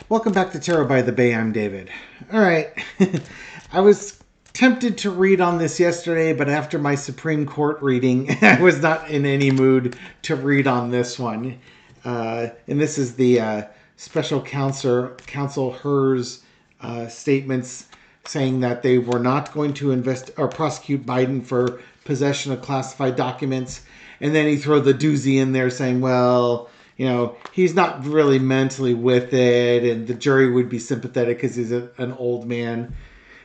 Welcome back to Tarot by the Bay. I'm David. All right. I was tempted to read on this yesterday, but after my Supreme Court reading, I was not in any mood to read on this one. And this is the special counsel Hur's statements saying that they were not going to invest or prosecute Biden for possession of classified documents. And then he throw the doozy in there saying, well, he's not really mentally with it, and the jury would be sympathetic because he's an old man.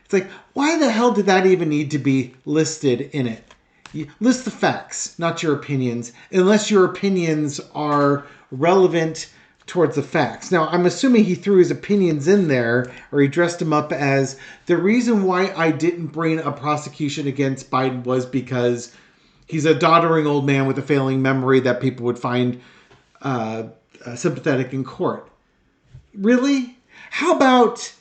It's like, why the hell did that even need to be listed in it? You list the facts, not your opinions, unless your opinions are relevant towards the facts. Now, I'm assuming he threw his opinions in there, or he dressed them up as, the reason why I didn't bring a prosecution against Biden was because he's a doddering old man with a failing memory that people would find sympathetic in court. Really? How about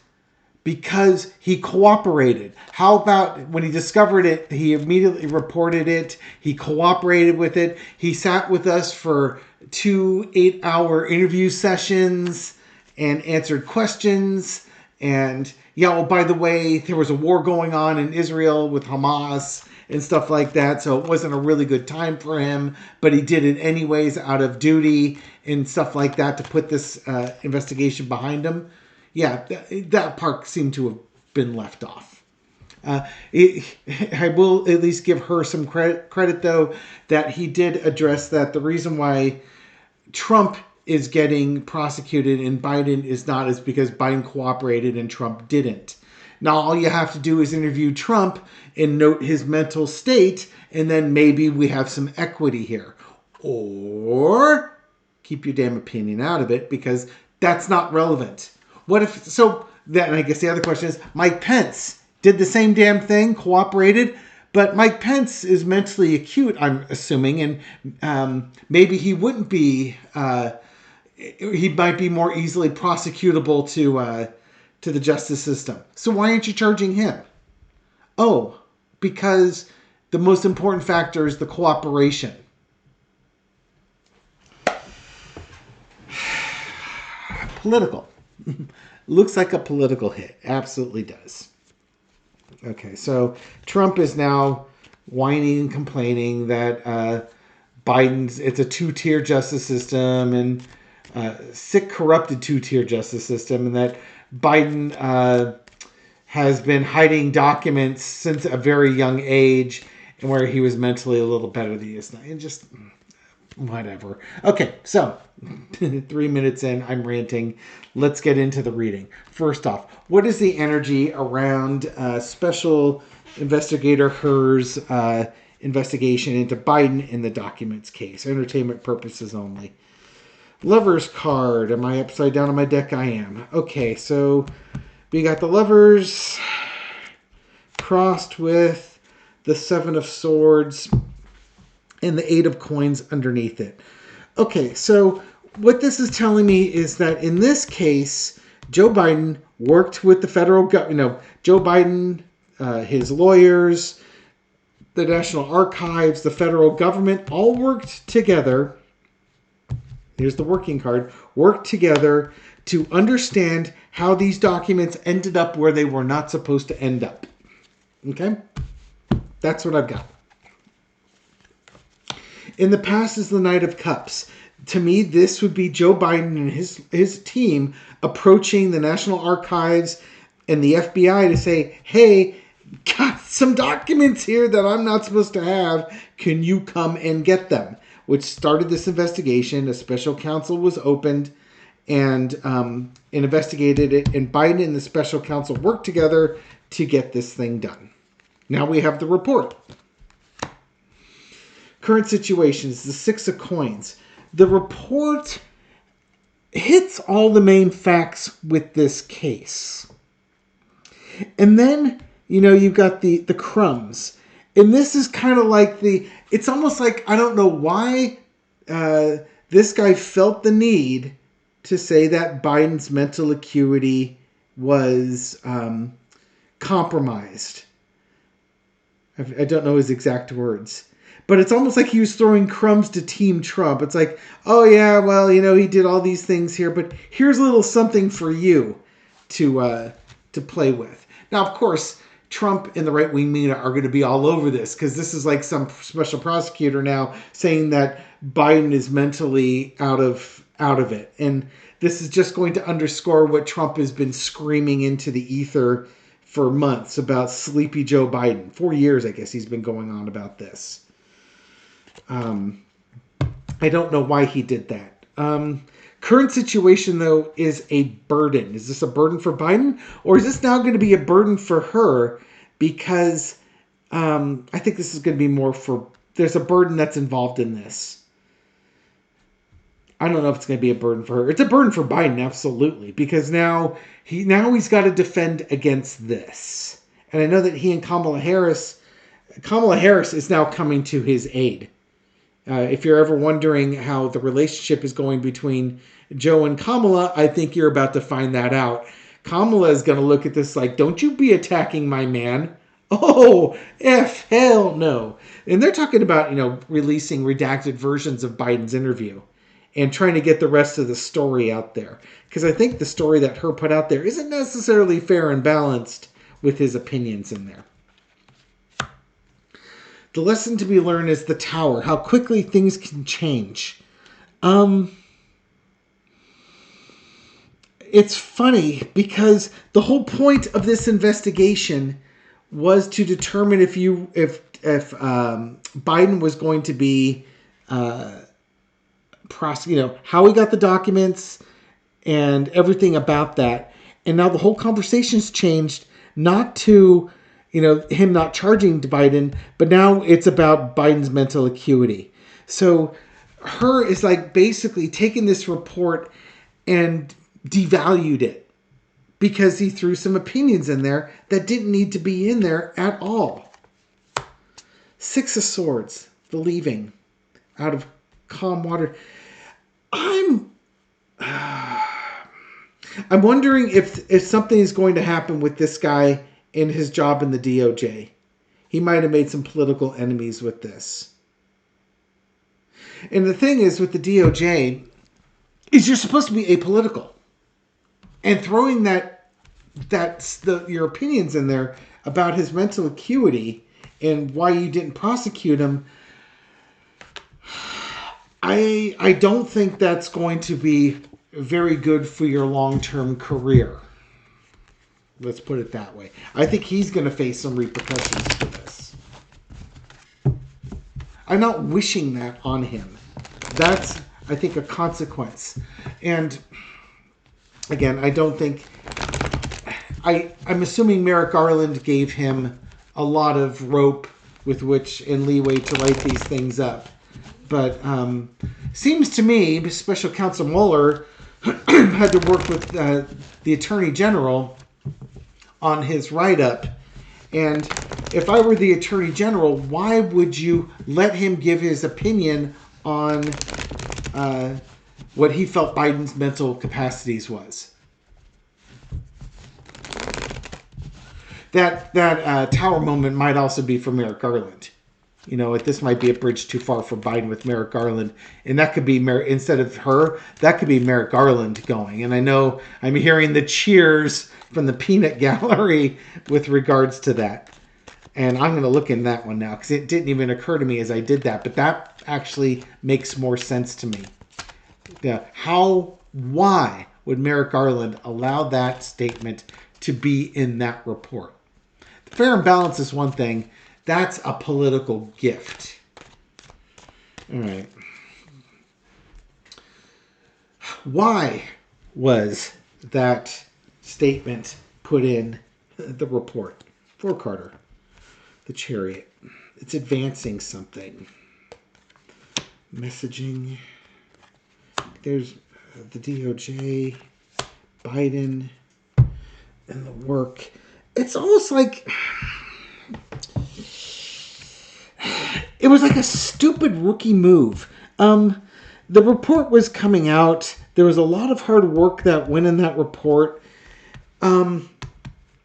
because he cooperated? How about when he discovered it, he immediately reported it, he cooperated with it, he sat with us for 2 8-hour interview sessions and answered questions, and by the way, there was a war going on in Israel with Hamas and stuff like that, so it wasn't a really good time for him, but he did it anyways out of duty and stuff like that to put this investigation behind him. Yeah, that part seemed to have been left off. I will at least give her some credit, though, that he did address that the reason why Trump is getting prosecuted and Biden is not is because Biden cooperated and Trump didn't. Now, all you have to do is interview Trump and note his mental state, and then maybe we have some equity here. Or keep your damn opinion out of it, because that's not relevant. What if, so then I guess the other question is, Mike Pence did the same damn thing, cooperated, but Mike Pence is mentally acute, I'm assuming, and maybe he wouldn't be, he might be more easily prosecutable to the justice system. So why aren't you charging him? Oh, because the most important factor is the cooperation. Political. Looks like a political hit. Absolutely does. Okay, so Trump is now whining and complaining that it's a two-tier justice system and sick, corrupted two-tier justice system, and that Biden has been hiding documents since a very young age, and where he was mentally a little better than he is now. And just whatever. Okay, so 3 minutes in, I'm ranting. Let's get into the reading. First off, what is the energy around Special Investigator Hur's investigation into Biden in the documents case? Entertainment purposes only. Lovers card. Am I upside down on my deck? I am. Okay, so we got the Lovers crossed with the Seven of Swords and the Eight of Coins underneath it. Okay, so what this is telling me is that in this case, Joe Biden worked with the federal government. Joe Biden, his lawyers, the National Archives, the federal government all worked together. Here's the working card. Worked together to understand how these documents ended up where they were not supposed to end up. Okay? That's what I've got. In the past is the Knight of Cups. To me, this would be Joe Biden and his team approaching the National Archives and the FBI to say, hey, got some documents here that I'm not supposed to have. Can you come and get them? Which started this investigation. A special counsel was opened and investigated it. And Biden and the special counsel worked together to get this thing done. Now we have the report. Current situation is the Six of Coins. The report hits all the main facts with this case. And then, you've got the crumbs. And this is kind of like it's almost like, I don't know why this guy felt the need to say that Biden's mental acuity was compromised. I don't know his exact words. but it's almost like he was throwing crumbs to Team Trump. It's like, oh yeah, well, you know, he did all these things here, but here's a little something for you to play with. Now, of course, Trump and the right-wing media are going to be all over this because this is like some special prosecutor now saying that Biden is mentally out of it. And this is just going to underscore what Trump has been screaming into the ether for months about Sleepy Joe Biden. 4 years, I guess, he's been going on about this. I don't know why he did that. Current situation, though, is a burden. Is this a burden for Biden? Or is this now going to be a burden for her? Because I think this is going to be more for... There's a burden that's involved in this. I don't know if it's going to be a burden for her. It's a burden for Biden, absolutely. Because now he's got to defend against this. And I know that he and Kamala Harris is now coming to his aid. If you're ever wondering how the relationship is going between Joe and Kamala, I think you're about to find that out. Kamala is going to look at this like, don't you be attacking my man. Oh, hell no. And they're talking about, releasing redacted versions of Biden's interview and trying to get the rest of the story out there. Because I think the story that Hur put out there isn't necessarily fair and balanced with his opinions in there. The lesson to be learned is the tower, how quickly things can change. It's funny because the whole point of this investigation was to determine if Biden was going to be how he got the documents and everything about that. And now the whole conversation's changed, not to him not charging Biden, but now it's about Biden's mental acuity. So Hur is like basically taking this report and devalued it because he threw some opinions in there that didn't need to be in there at all. 6 of Swords, the leaving out of calm water. I'm wondering if something is going to happen with this guy in his job in the DOJ. He might have made some political enemies with this. And the thing is with the DOJ is you're supposed to be apolitical. And throwing your opinions in there about his mental acuity and why you didn't prosecute him, I don't think that's going to be very good for your long-term career. Let's put it that way. I think he's going to face some repercussions for this. I'm not wishing that on him. That's, I think, a consequence. And again, I don't think... I'm assuming Merrick Garland gave him a lot of rope with which and leeway to write these things up. But seems to me, Special Counsel Mueller had to work with the Attorney General on his write-up. And if I were the Attorney General, why would you let him give his opinion on what he felt Biden's mental capacities was? That tower moment might also be for Merrick Garland. This might be a bridge too far for Biden with Merrick Garland. And that could be, instead of Hur, that could be Merrick Garland going. And I know I'm hearing the cheers from the peanut gallery with regards to that. And I'm going to look in that one now because it didn't even occur to me as I did that. But that actually makes more sense to me. Why would Merrick Garland allow that statement to be in that report? Fair and balance is one thing. That's a political gift. All right. Why was that statement put in the report for Carter? The Chariot. It's advancing something. Messaging. There's the DOJ, Biden, and the work. It's almost like... It was like a stupid rookie move. The report was coming out. There was a lot of hard work that went in that report.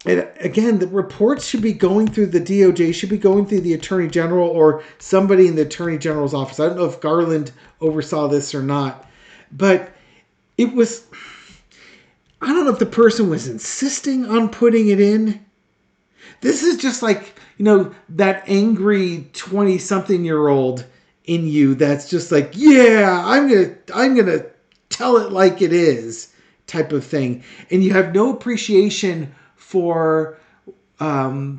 And again, the reports should be going through the DOJ, should be going through the Attorney General or somebody in the Attorney General's office. I don't know if Garland oversaw this or not, but it was, I don't know if the person was insisting on putting it in. This is just like, that angry 20-something-year-old in you that's just like, yeah, I'm gonna tell it like it is type of thing. And you have no appreciation for, you'll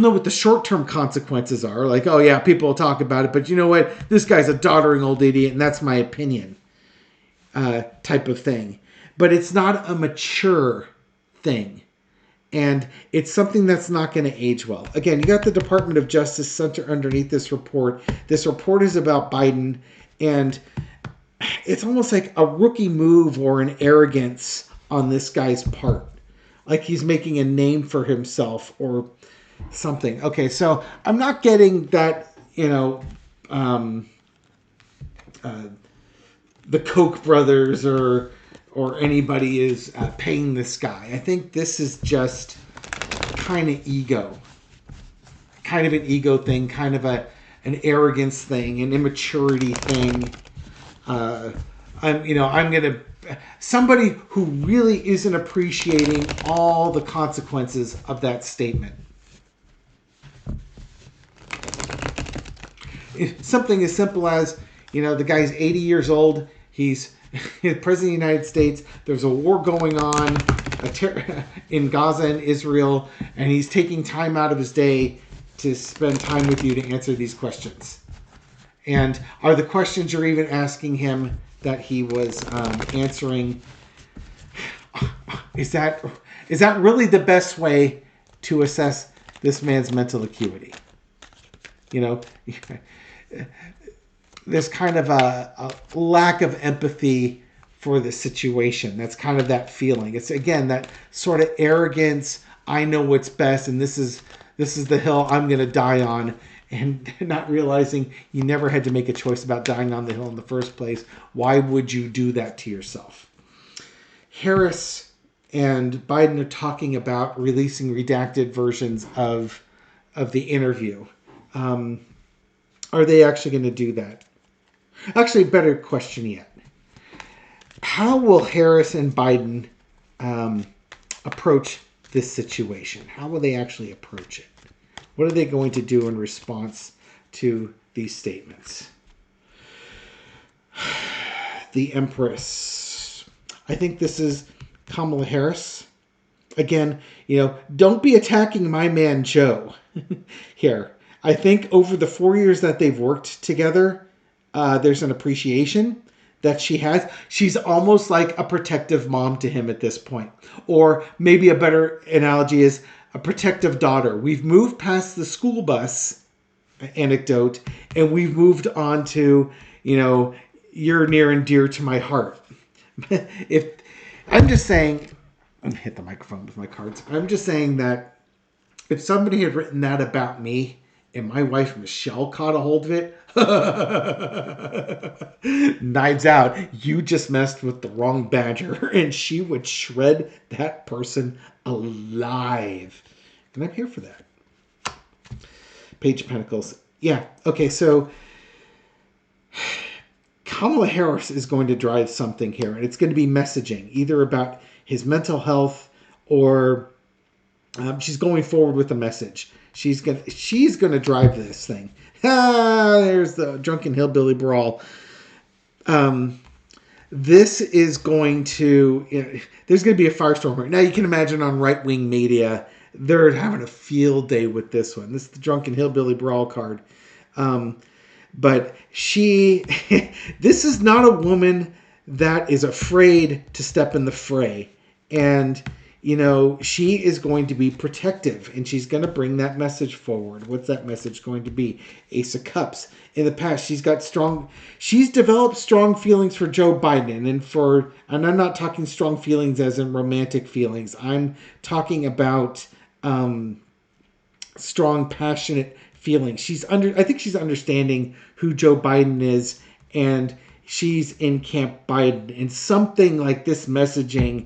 know what the short-term consequences are. Like, oh yeah, people will talk about it, but you know what? This guy's a doddering old idiot, and that's my opinion, type of thing. But it's not a mature thing. And it's something that's not going to age well. Again, you got the Department of Justice Center underneath this report. This report is about Biden, and it's almost like a rookie move or an arrogance on this guy's part. Like he's making a name for himself or something. Okay, so I'm not getting that, the Koch brothers or anybody is paying this guy. I think this is just kind of ego. Kind of an ego thing, kind of an arrogance thing, an immaturity thing. Somebody who really isn't appreciating all the consequences of that statement. Something as simple as, the guy's 80 years old. He's President of the United States. There's a war going on in Gaza and Israel, and he's taking time out of his day to spend time with you to answer these questions. And are the questions you're even asking him that he was answering, is that really the best way to assess this man's mental acuity? There's kind of a lack of empathy for the situation. That's kind of that feeling. It's, again, that sort of arrogance. I know what's best, and this is the hill I'm going to die on. And not realizing you never had to make a choice about dying on the hill in the first place. Why would you do that to yourself? Harris and Biden are talking about releasing redacted versions of the interview. Are they actually going to do that? Actually, better question yet. How will Harris and Biden approach this situation? How will they actually approach it? What are they going to do in response to these statements? The Empress. I think this is Kamala Harris. Again, don't be attacking my man Joe here. I think over the 4 years that they've worked together, there's an appreciation that she has. She's almost like a protective mom to him at this point. Or maybe a better analogy is a protective daughter. We've moved past the school bus anecdote, and we've moved on to, you're near and dear to my heart. If I'm just saying, I'm gonna hit the microphone with my cards. I'm just saying that if somebody had written that about me and my wife Michelle caught a hold of it, knives out, you just messed with the wrong badger, and she would shred that person alive. And I'm here for that. Page of Pentacles. Yeah, okay, so Kamala Harris is going to drive something here, and it's going to be messaging, either about his mental health or she's going forward with a message. She's gonna drive this thing. There's the drunken hillbilly brawl. This is going to, there's going to be a firestorm here. Now you can imagine on right-wing media, they're having a field day with this one. This is the drunken hillbilly brawl card. But this is not a woman that is afraid to step in the fray. And, she is going to be protective, and she's going to bring that message forward. What's that message going to be? Ace of Cups. In the past, she's developed strong feelings for Joe Biden, and I'm not talking strong feelings as in romantic feelings. I'm talking about strong, passionate feelings. I think she's understanding who Joe Biden is, and she's in Camp Biden. And something like this messaging,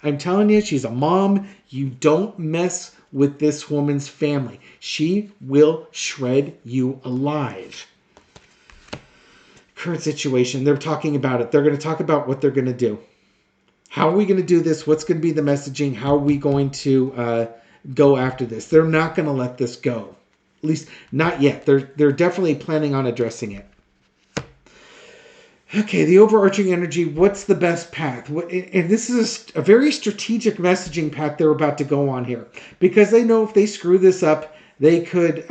I'm telling you, she's a mom. You don't mess with this woman's family. She will shred you alive. Current situation. They're talking about it. They're going to talk about what they're going to do. How are we going to do this? What's going to be the messaging? How are we going to go after this? They're not going to let this go. At least not yet. They're definitely planning on addressing it. Okay, the overarching energy, what's the best path? And this is a very strategic messaging path they're about to go on here. Because they know if they screw this up, they could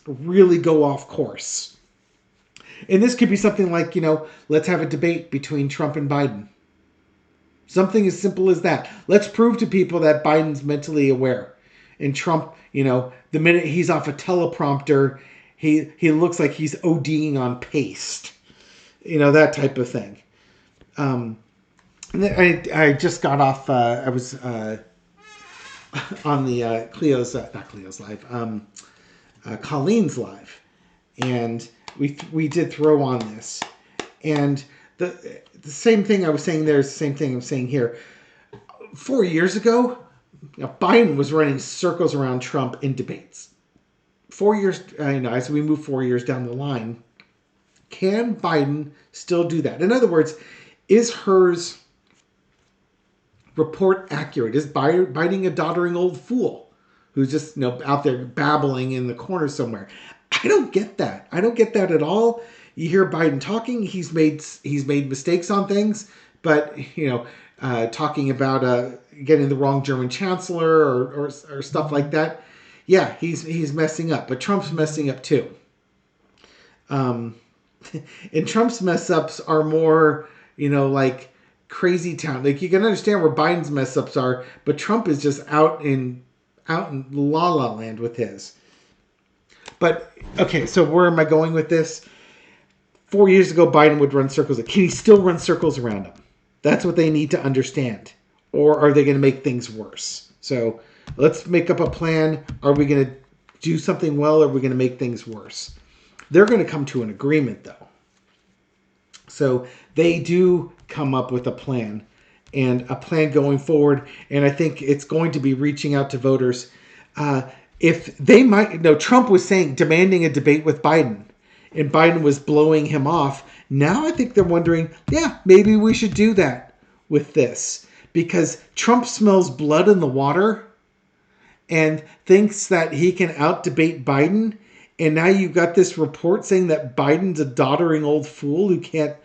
really go off course. And this could be something like, let's have a debate between Trump and Biden. Something as simple as that. Let's prove to people that Biden's mentally aware. And Trump, the minute he's off a teleprompter, he looks like he's ODing on paste. That type of thing. I just got off, I was on the not Cleo's live, Colleen's live. And we did throw on this. And the same thing I was saying there is the same thing I'm saying here. 4 years ago, Biden was running circles around Trump in debates. 4 years, as we move 4 years down the line, can Biden still do that? In other words, is Hur's report accurate? Is Biden a doddering old fool who's just out there babbling in the corner somewhere? I don't get that. I don't get that at all. You hear Biden talking. He's made mistakes on things, but talking about getting the wrong German chancellor or stuff like that. Yeah, he's messing up, but Trump's messing up too. And Trump's mess ups are more, like crazy town. Like you can understand where Biden's mess ups are, but Trump is just out in la la land with his. But okay, so where am I going with this? 4 years ago, Biden would run circles. Can he still run circles around him? That's what they need to understand. Or are they going to make things worse? So let's make up a plan. Are we going to do something well, or are we going to make things worse? They're going to come to an agreement, though. So they do come up with a plan, and a plan going forward. And I think it's going to be reaching out to voters. If they might, Trump was demanding a debate with Biden, and Biden was blowing him off. Now I think they're wondering, yeah, maybe we should do that with this. Because Trump smells blood in the water and thinks that he can out-debate Biden. And now you've got this report saying that Biden's a doddering old fool who can't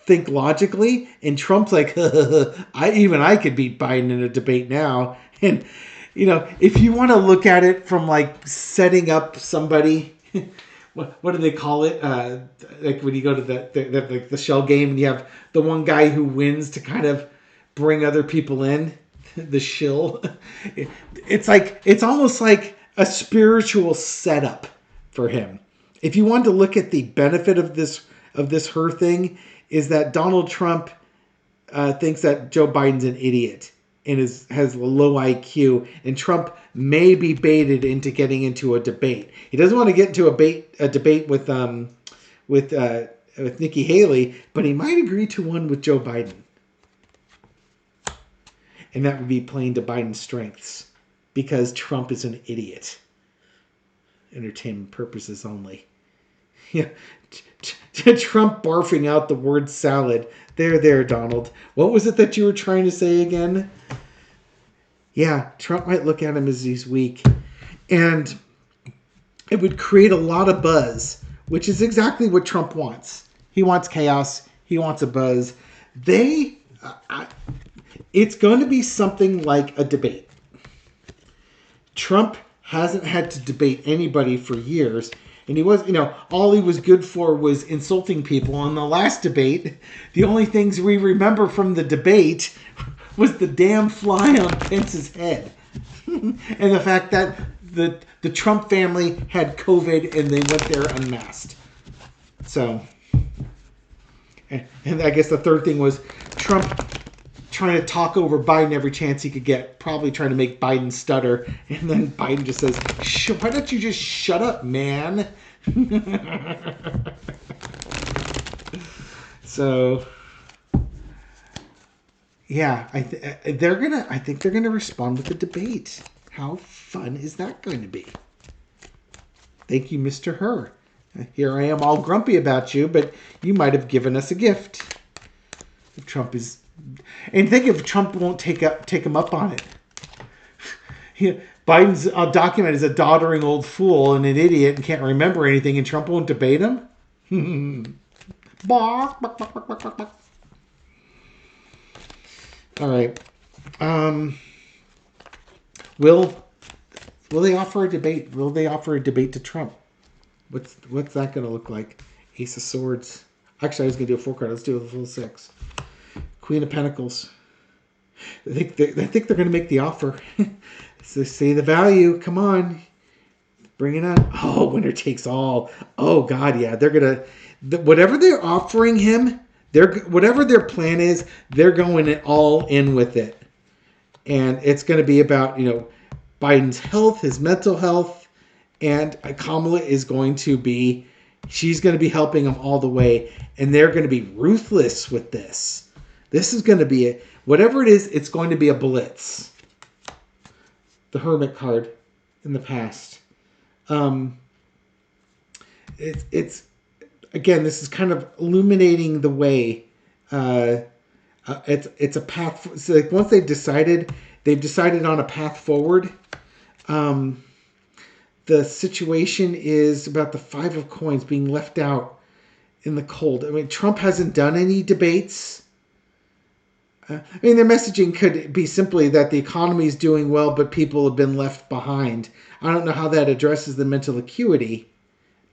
think logically. And Trump's like, I could beat Biden in a debate now. And, if you want to look at it from like setting up somebody... What do they call it? Like when you go to the shell game and you have the one guy who wins to kind of bring other people in, the shill. It's almost like a spiritual setup for him. If you want to look at the benefit of this Hur thing, is that Donald Trump thinks that Joe Biden's an idiot and has a low IQ, and Trump may be baited into getting into a debate. He doesn't want to get into a debate with Nikki Haley, but he might agree to one with Joe Biden. And that would be playing to Biden's strengths, because Trump is an idiot. Entertainment purposes only. Yeah, Trump barfing out the word salad. There, Donald. What was it that you were trying to say again? Yeah, Trump might look at him as he's weak. And it would create a lot of buzz, which is exactly what Trump wants. He wants chaos. He wants a buzz. It's going to be something like a debate. Trump hasn't had to debate anybody for years. And he was, all he was good for was insulting people. On the last debate, the only things we remember from the debate was the damn fly on Pence's head. And the fact that the Trump family had COVID and they went there unmasked. So, and I guess the third thing was Trump trying to talk over Biden every chance he could get, probably trying to make Biden stutter. And then Biden just says, why don't you just shut up, man? So, yeah, I think they're gonna respond with a debate. How fun is that going to be? Thank you, Mr. Hur. Here I am all grumpy about you, but you might have given us a gift. Trump is, and think if Trump won't take him up on it. Biden's document is a doddering old fool and an idiot and can't remember anything, and Trump won't debate him. Bark, bark, bark, bark, bark, bark. All right. Will they offer a debate? Will they offer a debate to Trump? What's that going to look like? Ace of Swords. Actually, I was going to do a 4 card. Let's do a full 6. Queen of Pentacles. I think they're going to make the offer. So say the value. Come on, bring it on. Oh, winner takes all. Oh God, yeah. They're gonna whatever they're offering him. Whatever their plan is, they're going all in with it, and it's going to be about Biden's health, his mental health, and Kamala is going to be. She's going to be helping him all the way, and they're going to be ruthless with this. This is going to be whatever it is. It's going to be a blitz. The Hermit card in the past. It's again. This is kind of illuminating the way. It's a path. So like once they've decided on a path forward. The situation is about the 5 of Coins being left out in the cold. I mean, Trump hasn't done any debates. Their messaging could be simply that the economy is doing well, but people have been left behind. I don't know how that addresses the mental acuity.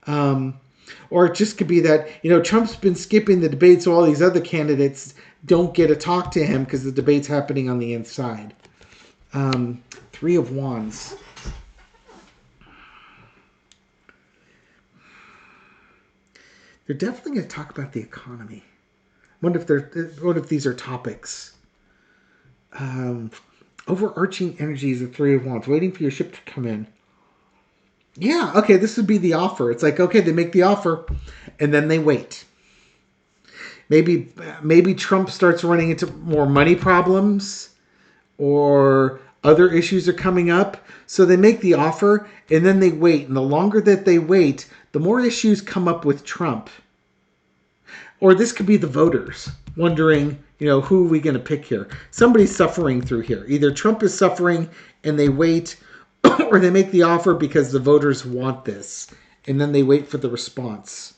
Or it just could be that, Trump's been skipping the debates, so all these other candidates don't get to talk to him because the debate's happening on the inside. 3 of Wands. They're definitely going to talk about the economy. What if these are topics? Overarching energy is the 3 of Wands. Waiting for your ship to come in. Yeah, okay, this would be the offer. It's like, okay, they make the offer, and then they wait. Maybe Trump starts running into more money problems, or other issues are coming up. So they make the offer, and then they wait. And the longer that they wait, the more issues come up with Trump. Or this could be the voters wondering, who are we going to pick here? Somebody's suffering through here. Either Trump is suffering and they wait, or they make the offer because the voters want this. And then they wait for the response.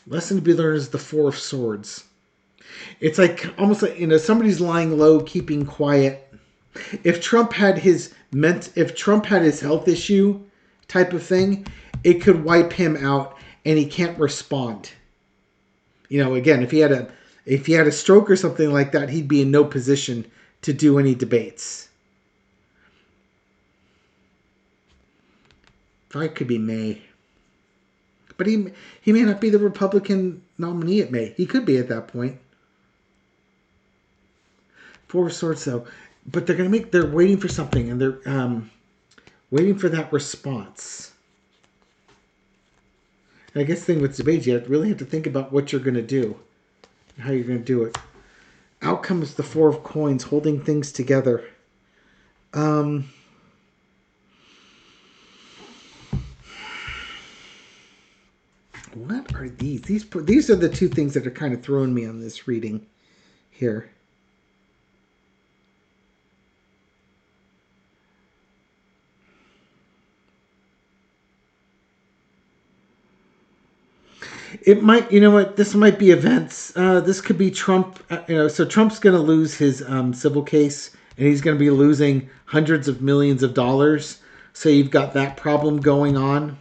Lesson to be learned is the 4 of Swords. It's like almost like, somebody's lying low, keeping quiet. If Trump had his health issue type of thing, it could wipe him out. And he can't respond. Again, if he had a stroke or something like that, he'd be in no position to do any debates. Fight could be May, but he may not be the Republican nominee at May. He could be at that point. 4 of Swords, though, but they're waiting for something, and they're waiting for that response. I guess the thing with debates, you really have to think about what you're going to do and how you're going to do it. Out comes the 4 of Coins, holding things together. What are these? These are the 2 things that are kind of throwing me on this reading here. It might, this might be events. This could be Trump, so Trump's going to lose his civil case, and he's going to be losing hundreds of millions of dollars. So you've got that problem going on.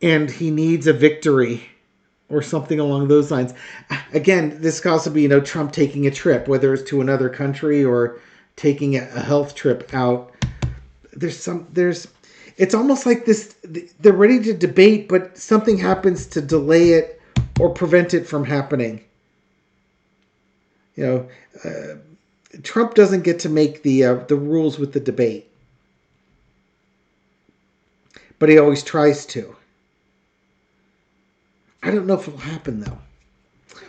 And he needs a victory or something along those lines. Again, this could also be, Trump taking a trip, whether it's to another country or taking a health trip out. It's almost like this, they're ready to debate, but something happens to delay it or prevent it from happening. Trump doesn't get to make the rules with the debate, but he always tries to. I don't know if it'll happen, though.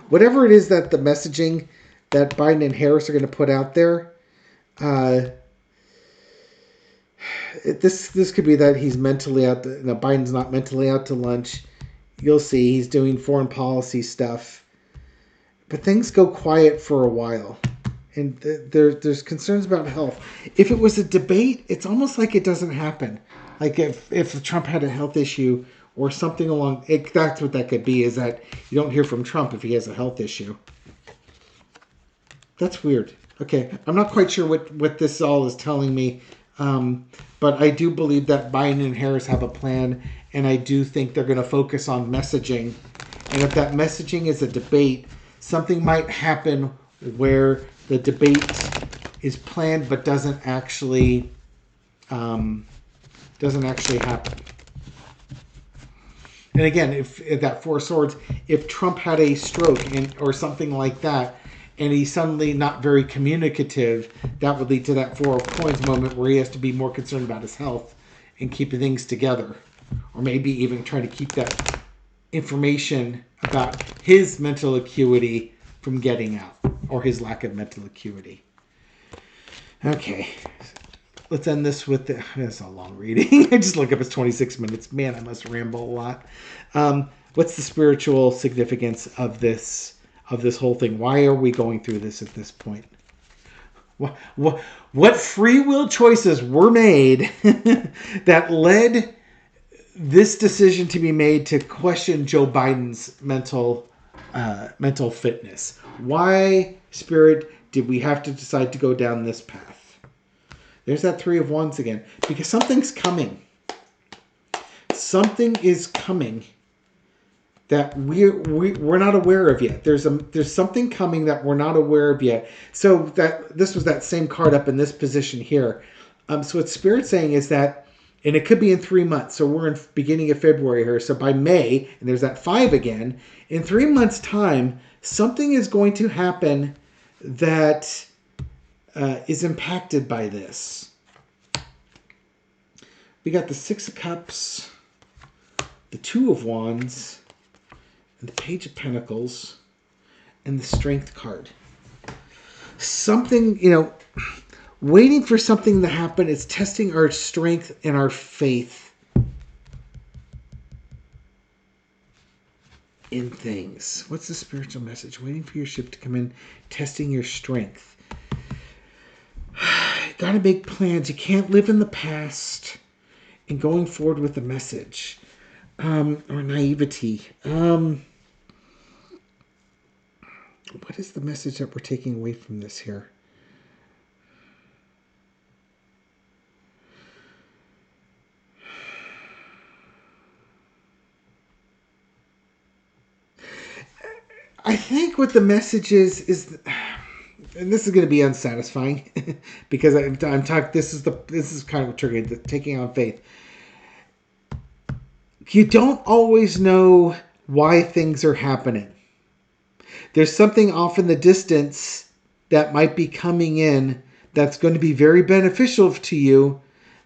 Whatever it is that the messaging that Biden and Harris are going to put out there, uh, this could be that he's mentally out. Biden's not mentally out to lunch. You'll see he's doing foreign policy stuff, but things go quiet for a while, and there's concerns about health. If it was a debate, it's almost like it doesn't happen. Like if Trump had a health issue or something along, that's what that could be. Is that you don't hear from Trump if he has a health issue. That's weird. Okay, I'm not quite sure what this all is telling me, but I do believe that Biden and Harris have a plan, and I do think they're going to focus on messaging. And if that messaging is a debate, something might happen where the debate is planned but doesn't actually happen. And again, if that Four Swords, if Trump had a stroke or something like that, and he's suddenly not very communicative, that would lead to that Four of Coins moment where he has to be more concerned about his health and keeping things together. Or maybe even try to keep that information about his mental acuity from getting out, or his lack of mental acuity. Okay. Let's end this with that's a long reading. I just look up, it's 26 minutes. Man, I must ramble a lot. What's the spiritual significance of this whole thing? Why are we going through this at this point? What free will choices were made that led this decision to be made to question Joe Biden's mental fitness? Why, Spirit, did we have to decide to go down this path? There's that Three of Wands again. Because something's coming. Something is coming that we're not aware of yet. There's something coming that we're not aware of yet. So this was that same card up in this position here. So what Spirit's saying is that, and it could be in 3 months. So we're in beginning of February here. So by May, and there's that 5 again. In 3 months' time, something is going to happen that is impacted by this. We got the Six of Cups, the Two of Wands, and the Page of Pentacles, and the Strength card. Something, waiting for something to happen is testing our strength and our faith in things. What's the spiritual message? Waiting for your ship to come in, testing your strength. Gotta make plans. You can't live in the past and going forward with the message. Or naivety. What is the message that we're taking away from this here? I think what the message is, and this is going to be unsatisfying because I'm talking. This is kind of triggering the taking on faith. You don't always know why things are happening. There's something off in the distance that might be coming in that's going to be very beneficial to you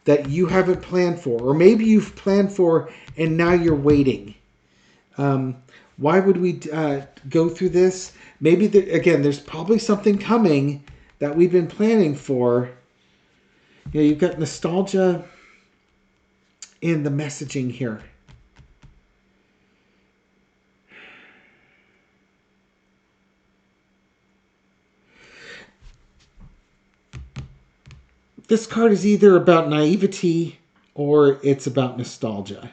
that you haven't planned for, or maybe you've planned for and now you're waiting. Why would we go through this? Maybe, again, there's probably something coming that we've been planning for. You've got nostalgia in the messaging here. This card is either about naivety or it's about nostalgia.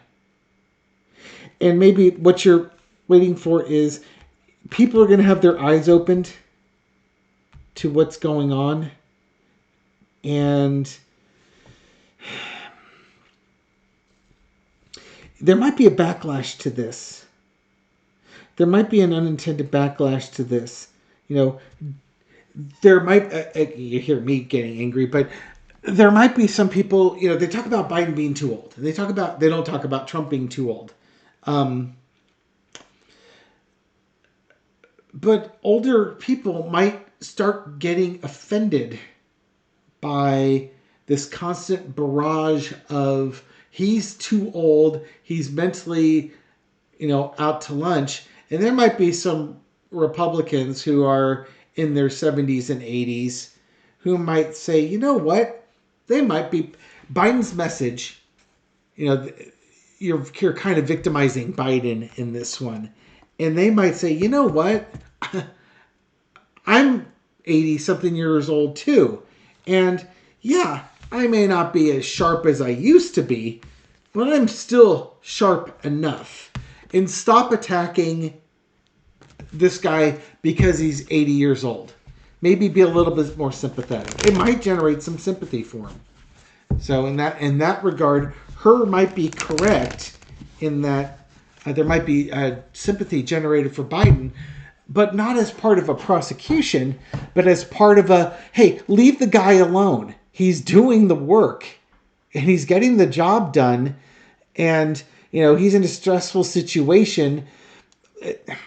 And maybe what you're waiting for is people are going to have their eyes opened to what's going on. And there might be a backlash to this. There might be an unintended backlash to this. There might, you hear me getting angry, but there might be some people, they talk about Biden being too old. They don't talk about Trump being too old. But older people might start getting offended by this constant barrage of he's too old, he's mentally out to lunch, and there might be some Republicans who are in their 70s and 80s who might say, you know what, they might be Biden's message. You're kind of victimizing Biden in this one, and they might say, you know what, I'm 80 something years old too, and yeah, I may not be as sharp as I used to be, but I'm still sharp enough. And stop attacking this guy because he's 80 years old. Maybe be a little bit more sympathetic. It might generate some sympathy for him. So in that regard, Hur might be correct in that there might be sympathy generated for Biden, but not as part of a prosecution, but as part of a, hey, leave the guy alone. He's doing the work and he's getting the job done, and he's in a stressful situation.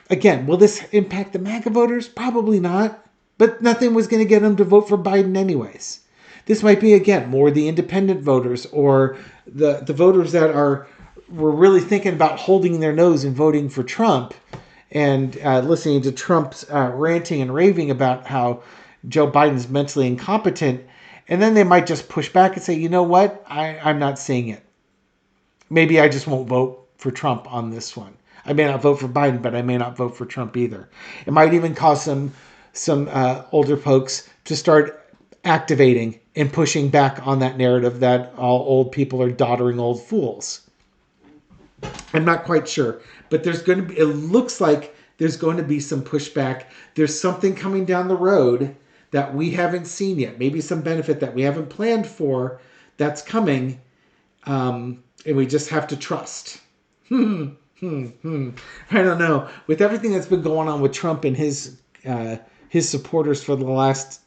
Again, will this impact the MAGA voters? Probably not. But nothing was going to get them to vote for Biden anyways. This might be, again, more the independent voters or the voters that were really thinking about holding their nose and voting for Trump and listening to Trump's ranting and raving about how Joe Biden's mentally incompetent. And then they might just push back and say, you know what? I'm not seeing it. Maybe I just won't vote for Trump on this one. I may not vote for Biden, but I may not vote for Trump either. It might even cause some older folks to start activating and pushing back on that narrative that all old people are doddering old fools. I'm not quite sure, but it looks like there's going to be some pushback. There's something coming down the road that we haven't seen yet. Maybe some benefit that we haven't planned for that's coming, and we just have to trust. I don't know. With everything that's been going on with Trump and his supporters for the last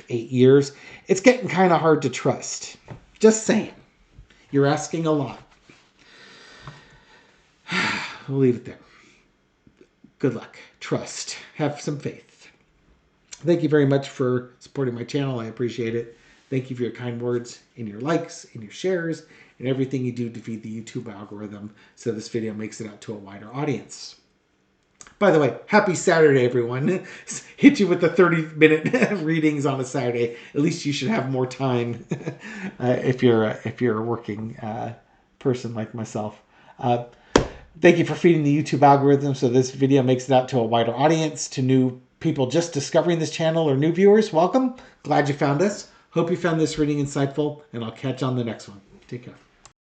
8 years, it's getting kind of hard to trust. Just saying. You're asking a lot. We'll leave it there. Good luck. Trust. Have some faith. Thank you very much for supporting my channel. I appreciate it. Thank you for your kind words and your likes and your shares and everything you do to feed the YouTube algorithm so this video makes it out to a wider audience. By the way, happy Saturday, everyone. Hit you with the 30-minute readings on a Saturday. At least you should have more time if you're a working person like myself. Thank you for feeding the YouTube algorithm so this video makes it out to a wider audience, to new people just discovering this channel or new viewers. Welcome. Glad you found us. Hope you found this reading insightful, and I'll catch you on the next one. Take care.